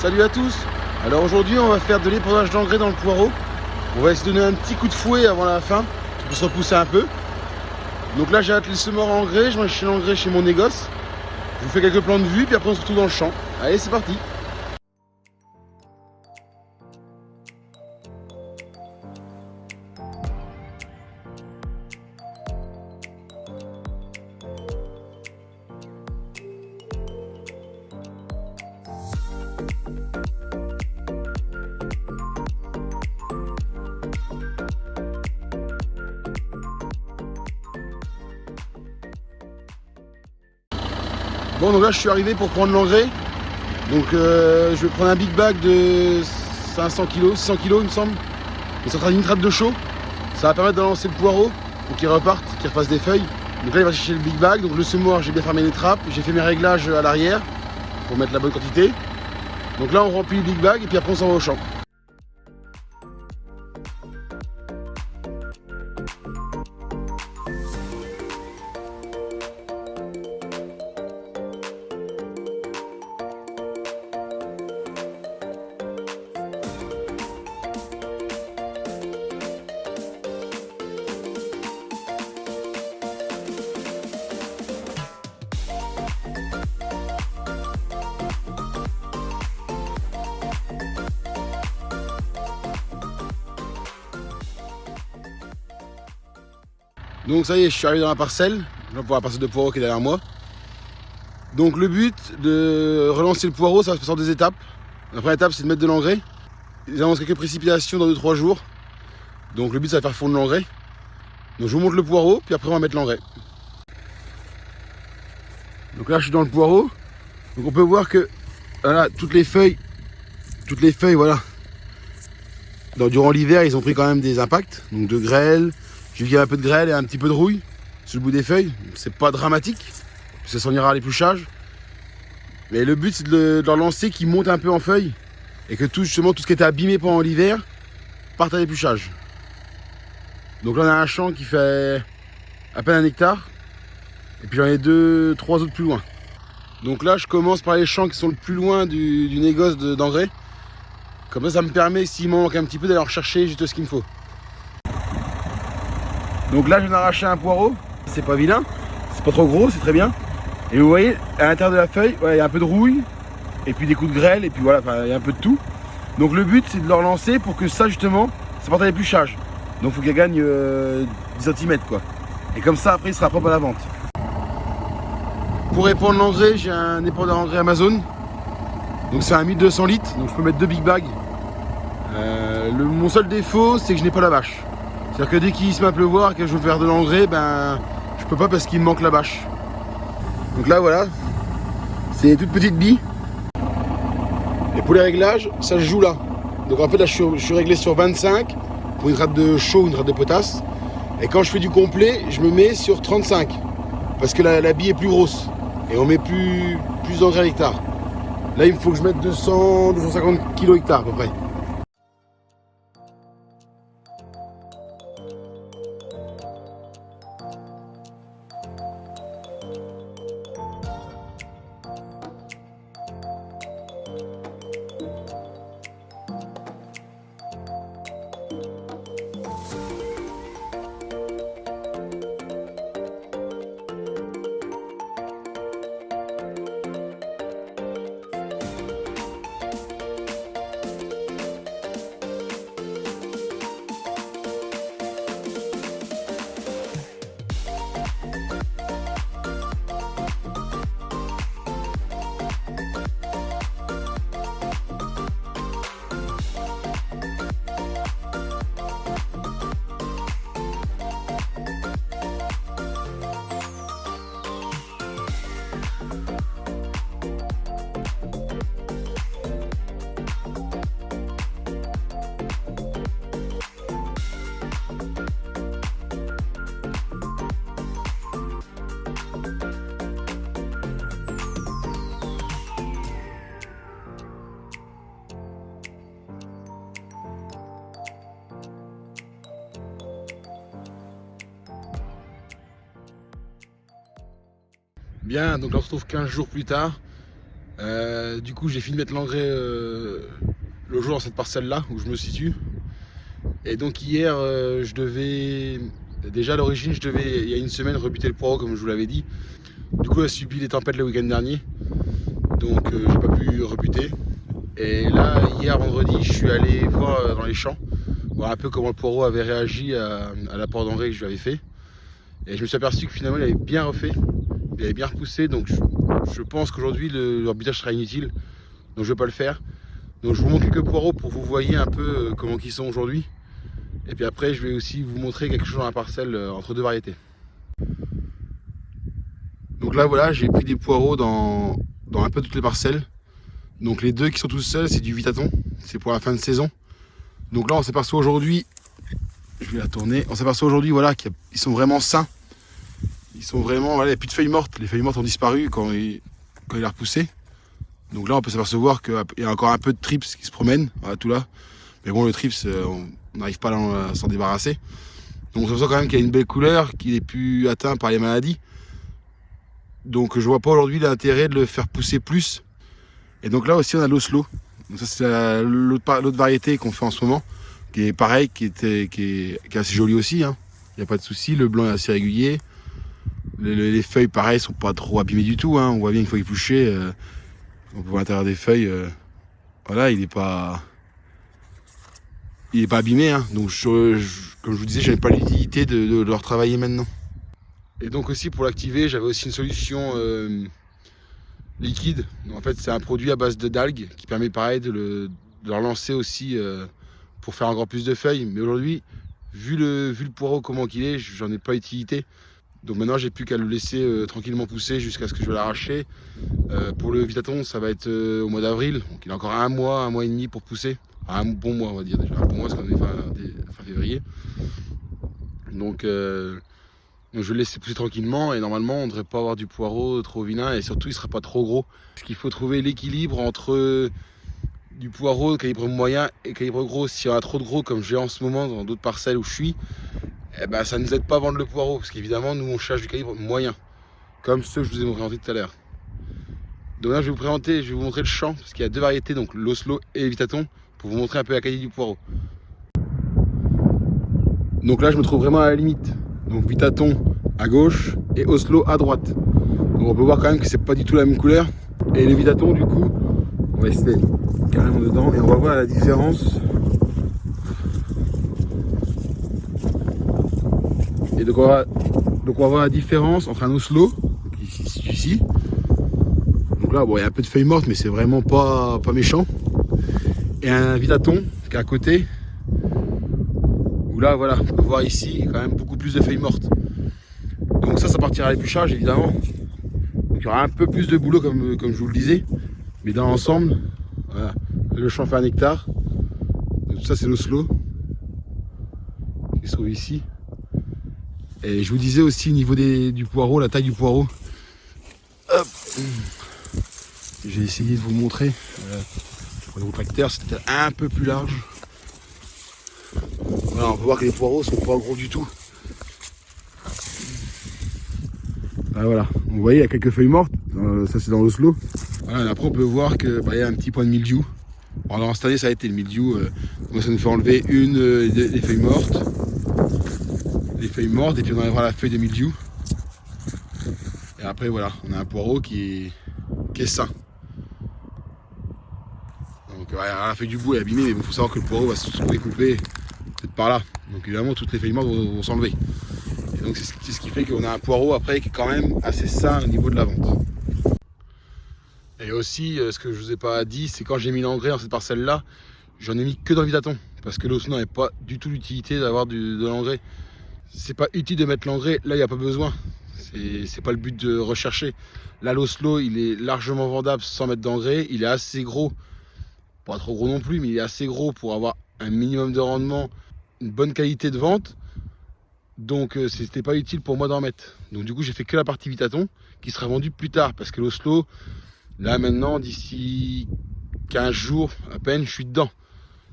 Salut à tous. Alors aujourd'hui on va faire de l'épandage d'engrais dans le poireau. On va essayer de donner un petit coup de fouet avant la fin pour se repousser un peu. Donc là j'ai attelé le semeur à engrais, je vais acheter l'engrais chez mon négoce. Je vous fais quelques plans de vue puis après on se retrouve dans le champ. Allez, c'est parti. Bon, donc là je suis arrivé pour prendre l'engrais. Donc je vais prendre un big bag de 500 kg, 600 kg il me semble. Et ça sera une nitrate de chaux. Ça va permettre de lancer le poireau pour qu'il reparte, qu'il refasse des feuilles. Donc là il va chercher le big bag. Donc le semoir, j'ai bien fermé les trappes. J'ai fait mes réglages à l'arrière pour mettre la bonne quantité. Donc là on remplit le big bag et puis après on s'en va au champ. Donc ça y est, je suis arrivé dans la parcelle, pour la parcelle de poireau qui est derrière moi. Donc le but de relancer le poireau, ça va se passer en 2 étapes. La première étape, c'est de mettre de l'engrais. Ils annoncent quelques précipitations dans 2-3 jours. Donc le but, ça va faire fondre l'engrais. Donc je vous montre le poireau, puis après on va mettre l'engrais. Donc là, je suis dans le poireau. Donc on peut voir que voilà, toutes les feuilles, voilà. Durant l'hiver, ils ont pris quand même des impacts. Donc de grêle. J'ai vu qu'il y a un peu de grêle et un petit peu de rouille sur le bout des feuilles. C'est pas dramatique, ça s'en ira à l'épluchage. Mais le but c'est de leur lancer qu'ils montent un peu en feuilles et que tout ce qui était abîmé pendant l'hiver parte à l'épluchage. Donc là on a un champ qui fait à peine 1 hectare. Et puis j'en ai 2-3 autres plus loin. Donc là je commence par les champs qui sont le plus loin du négoce d'engrais. Comme ça me permet, s'il manque un petit peu, d'aller rechercher juste ce qu'il me faut. Donc là je viens d'arracher un poireau, c'est pas vilain, c'est pas trop gros, c'est très bien. Et vous voyez, à l'intérieur de la feuille, il y a un peu de rouille, et puis des coups de grêle, et puis voilà, il y a un peu de tout. Donc le but c'est de le relancer pour que ça justement, ça parte à l'épluchage. Donc il faut qu'elle gagne 10 cm quoi. Et comme ça après il sera propre à la vente. Pour épandre l'engrais, j'ai un épandeur engrais Amazon. Donc c'est un 1200 litres, donc je peux mettre 2 big bags. Mon seul défaut c'est que je n'ai pas la bâche. C'est-à-dire que dès qu'il se met à pleuvoir et que je veux faire de l'engrais, ben je peux pas parce qu'il me manque la bâche. Donc là voilà, c'est une toute petite bille. Et pour les réglages, ça se joue là. Donc en fait là je suis réglé sur 25 pour une rate de chaux, une rate de potasse. Et quand je fais du complet, je me mets sur 35 parce que la bille est plus grosse et on met plus d'engrais à l'hectare. Là il faut que je mette 250 kg hectare à peu près. Bien, donc on se retrouve 15 jours plus tard. Du coup, j'ai fini de mettre l'engrais le jour dans cette parcelle-là où je me situe. Et donc hier, je devais... Déjà à l'origine, je devais, il y a une semaine, rebuter le poireau comme je vous l'avais dit. Du coup, j'ai subi les tempêtes le week-end dernier. Donc j'ai pas pu rebuter. Et là, hier vendredi, je suis allé voir dans les champs, voir un peu comment le poireau avait réagi à l'apport d'engrais que je lui avais fait. Et je me suis aperçu que finalement il avait bien refait, il avait bien repoussé, donc je pense qu'aujourd'hui le rebutage sera inutile, donc je ne vais pas le faire. Donc je vous montre quelques poireaux pour que vous voyez un peu comment ils sont aujourd'hui. Et puis après je vais aussi vous montrer quelque chose dans la parcelle entre deux variétés. Donc là voilà, j'ai pris des poireaux dans un peu toutes les parcelles. Donc les deux qui sont tous seuls, c'est du Vitaton, c'est pour la fin de saison. Donc là on s'aperçoit aujourd'hui, je vais la tourner, on s'aperçoit aujourd'hui voilà, qu'ils sont vraiment sains. Ils sont vraiment, voilà, il n'y a plus de feuilles mortes, les feuilles mortes ont disparu quand il a repoussé. Donc là on peut s'apercevoir qu'il y a encore un peu de trips qui se promènent, voilà, tout là. Mais bon le trips, on n'arrive pas à s'en débarrasser. Donc on s'aperçoit quand même qu'il y a une belle couleur, qu'il n'est plus atteint par les maladies. Donc je vois pas aujourd'hui l'intérêt de le faire pousser plus. Et donc là aussi on a l'Oslo. Donc ça c'est l'autre variété qu'on fait en ce moment, qui est pareil, qui est assez joli aussi, hein. Il n'y a pas de souci, le blanc est assez régulier. Les feuilles pareil sont pas trop abîmées du tout, hein. On voit bien qu'il faut éplucher. On peut voir l'intérieur des feuilles. Voilà, il n'est pas abîmé, hein. Donc comme je vous disais, j'avais pas l'utilité de le retravailler maintenant. Et donc aussi pour l'activer, j'avais aussi une solution liquide. Donc, en fait, c'est un produit à base d'algues qui permet pareil de le relancer aussi pour faire encore plus de feuilles. Mais aujourd'hui, vu le poireau comment qu'il est, j'en ai pas utilité. Donc maintenant, j'ai plus qu'à le laisser tranquillement pousser jusqu'à ce que je vais l'arracher. Pour le Vitaton, ça va être au mois d'avril. Donc il a encore un mois et demi pour pousser. Un bon mois, on va dire déjà. Un bon mois, parce qu'on est fin février. Donc je vais le laisser pousser tranquillement et normalement on ne devrait pas avoir du poireau trop vilain et surtout il ne sera pas trop gros. Parce qu'il faut trouver l'équilibre entre du poireau de calibre moyen et calibre gros. S'il y en a trop de gros comme j'ai en ce moment dans d'autres parcelles où je suis, eh ben, ça ne nous aide pas à vendre le poireau. Parce qu'évidemment nous on cherche du calibre moyen. Comme ceux que je vous ai présenté tout à l'heure. Donc là je vais vous montrer le champ parce qu'il y a deux variétés, donc l'Oslo et le Vitaton, pour vous montrer un peu la qualité du poireau. Donc là je me trouve vraiment à la limite. Donc Vitaton à gauche et Oslo à droite. Donc on peut voir quand même que c'est pas du tout la même couleur. Et le Vitaton du coup, on va essayer carrément dedans et on va voir la différence. Et donc on va voir la différence entre un Oslo, ici. Donc là bon il y a un peu de feuilles mortes mais c'est vraiment pas méchant. Et un Vitaton qui est à côté. Là voilà, on peut voir ici quand même beaucoup plus de feuilles mortes. Donc ça partira à l'épluchage évidemment. Donc il y aura un peu plus de boulot comme je vous le disais. Mais dans l'ensemble, voilà, le champ fait 1 hectare. Donc tout ça c'est l'Oslo qui se trouve ici. Et je vous disais aussi au niveau du poireau, la taille du poireau. Hop. J'ai essayé de vous montrer. Voilà. Je prends le tracteur, c'était un peu plus large. Voilà, on peut voir que les poireaux sont pas gros du tout. Ah, voilà, vous voyez il y a quelques feuilles mortes, ça c'est dans l'Oslo. Voilà, après on peut voir que y a un petit point de mildiou. Bon, alors cette année ça a été le mildiou, ça nous fait enlever des feuilles mortes. Les feuilles mortes et puis on enlèvera la feuille de mildiou. Et après voilà, on a un poireau qui est sain. Donc la feuille du bout est abîmée, mais il faut savoir que le poireau va se découper peut-être par là. Donc évidemment toutes les feuilles mortes vont s'enlever. Et donc c'est ce qui fait qu'on a un poireau après qui est quand même assez sain au niveau de la vente. Et aussi ce que je vous ai pas dit, c'est quand j'ai mis l'engrais dans cette parcelle là, j'en ai mis que dans le Vitaton. Parce que l'Oslo n'avait pas du tout l'utilité d'avoir de l'engrais. C'est pas utile de mettre l'engrais, là il n'y a pas besoin. C'est pas le but de rechercher. Là l'Oslo il est largement vendable sans mettre d'engrais, il est assez gros. Pas trop gros non plus, mais il est assez gros pour avoir un minimum de rendement, une bonne qualité de vente. Donc c'était pas utile pour moi d'en mettre. Donc du coup j'ai fait que la partie Vitaton qui sera vendue plus tard. Parce que l'Oslo, là maintenant d'ici 15 jours à peine je suis dedans.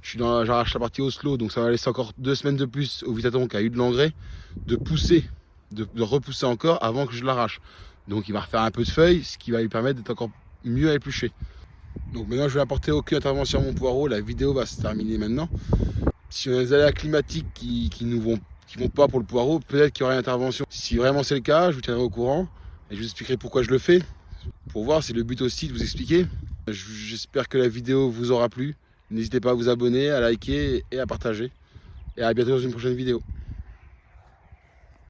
J'arrache la partie Oslo, donc ça va laisser encore 2 semaines de plus au Vitaton qui a eu de l'engrais, de pousser, de repousser encore avant que je l'arrache. Donc il va refaire un peu de feuilles, ce qui va lui permettre d'être encore mieux à éplucher. Donc maintenant je vais apporter aucune intervention à mon poireau, la vidéo va se terminer maintenant. Si on a des aléas climatiques qui vont pas pour le poireau, peut-être qu'il y aura une intervention. Si vraiment c'est le cas, je vous tiendrai au courant et je vous expliquerai pourquoi je le fais. Pour voir, c'est le but aussi de vous expliquer. J'espère que la vidéo vous aura plu. N'hésitez pas à vous abonner, à liker et à partager. Et à bientôt dans une prochaine vidéo.